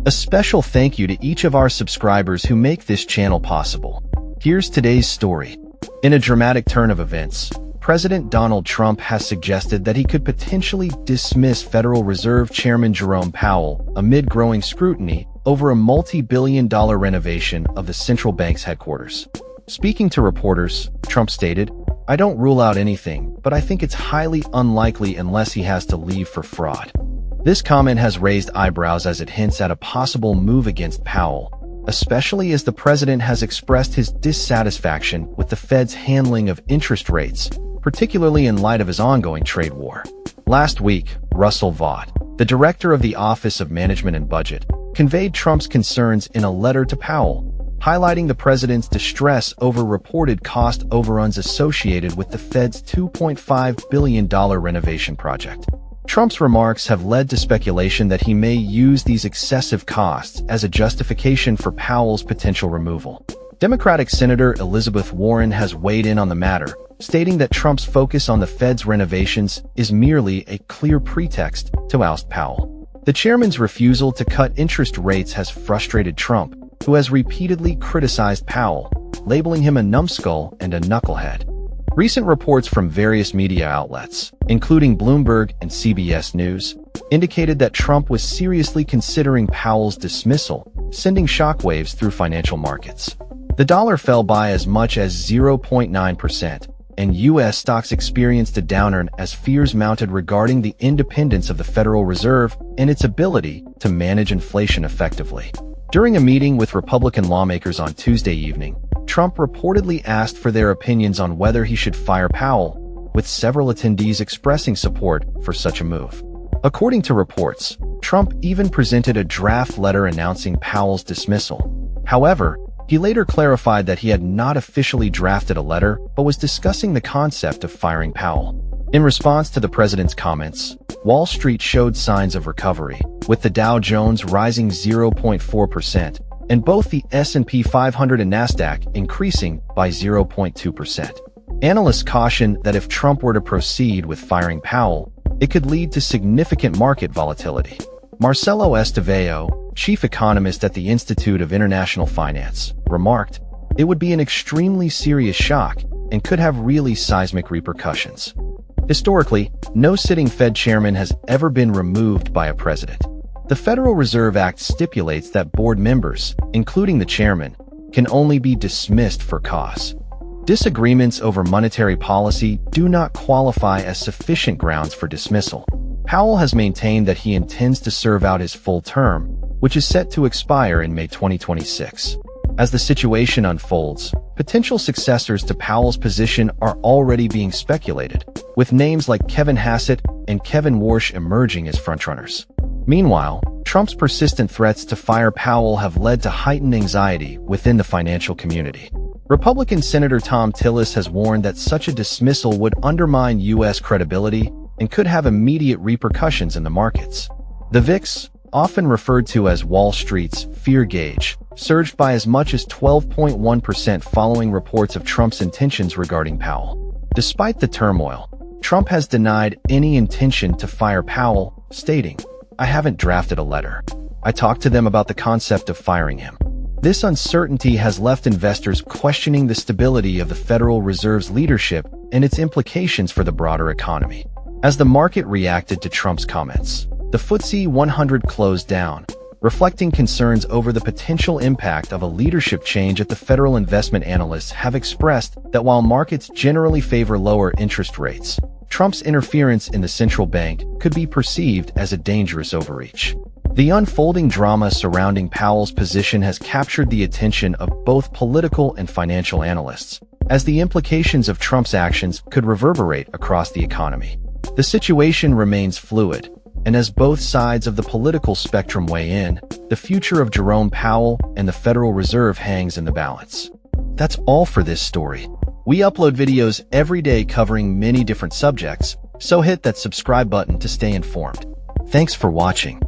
A special thank you to each of our subscribers who make this channel possible. Here's today's story. In a dramatic turn of events, President Donald Trump has suggested that he could potentially dismiss Federal Reserve Chairman Jerome Powell amid growing scrutiny over a multi-billion-dollar renovation of the central bank's headquarters. Speaking to reporters, Trump stated, "I don't rule out anything, but I think it's highly unlikely unless he has to leave for fraud." This comment has raised eyebrows as it hints at a possible move against Powell, especially as the president has expressed his dissatisfaction with the Fed's handling of interest rates, particularly in light of his ongoing trade war. Last week, Russell Vought, the director of the Office of Management and Budget, conveyed Trump's concerns in a letter to Powell, highlighting the president's distress over reported cost overruns associated with the Fed's $2.5 billion renovation project. Trump's remarks have led to speculation that he may use these excessive costs as a justification for Powell's potential removal. Democratic Senator Elizabeth Warren has weighed in on the matter, stating that Trump's focus on the Fed's renovations is merely a clear pretext to oust Powell. The chairman's refusal to cut interest rates has frustrated Trump, who has repeatedly criticized Powell, labeling him a numbskull and a knucklehead. Recent reports from various media outlets, including Bloomberg and CBS News, indicated that Trump was seriously considering Powell's dismissal, sending shockwaves through financial markets. The dollar fell by as much as 0.9%, and U.S. stocks experienced a downturn as fears mounted regarding the independence of the Federal Reserve and its ability to manage inflation effectively. During a meeting with Republican lawmakers on Tuesday evening, Trump reportedly asked for their opinions on whether he should fire Powell, with several attendees expressing support for such a move. According to reports, Trump even presented a draft letter announcing Powell's dismissal. However, he later clarified that he had not officially drafted a letter but was discussing the concept of firing Powell. In response to the president's comments, Wall Street showed signs of recovery, with the Dow Jones rising 0.4%, and both the S&P 500 and Nasdaq increasing by 0.2%. Analysts caution that if Trump were to proceed with firing Powell, it could lead to significant market volatility. Marcelo Estevayo, chief economist at the Institute of International Finance, remarked, "It would be an extremely serious shock and could have really seismic repercussions." Historically, no sitting Fed chairman has ever been removed by a president. The Federal Reserve Act stipulates that board members, including the chairman, can only be dismissed for cause. Disagreements over monetary policy do not qualify as sufficient grounds for dismissal. Powell has maintained that he intends to serve out his full term, which is set to expire in May 2026. As the situation unfolds, potential successors to Powell's position are already being speculated, with names like Kevin Hassett and Kevin Warsh emerging as frontrunners. Meanwhile, Trump's persistent threats to fire Powell have led to heightened anxiety within the financial community. Republican Senator Thom Tillis has warned that such a dismissal would undermine U.S. credibility and could have immediate repercussions in the markets. The VIX, often referred to as Wall Street's fear gauge, surged by as much as 12.1% following reports of Trump's intentions regarding Powell. Despite the turmoil, Trump has denied any intention to fire Powell, stating, "I haven't drafted a letter. I talked to them about the concept of firing him." This uncertainty has left investors questioning the stability of the Federal Reserve's leadership and its implications for the broader economy. As the market reacted to Trump's comments, the FTSE 100 closed down, reflecting concerns over the potential impact of a leadership change at the Federal. Investment analysts have expressed that while markets generally favor lower interest rates, Trump's interference in the central bank could be perceived as a dangerous overreach. The unfolding drama surrounding Powell's position has captured the attention of both political and financial analysts, as the implications of Trump's actions could reverberate across the economy. The situation remains fluid, and as both sides of the political spectrum weigh in, the future of Jerome Powell and the Federal Reserve hangs in the balance. That's all for this story. We upload videos every day covering many different subjects, so hit that subscribe button to stay informed. Thanks for watching.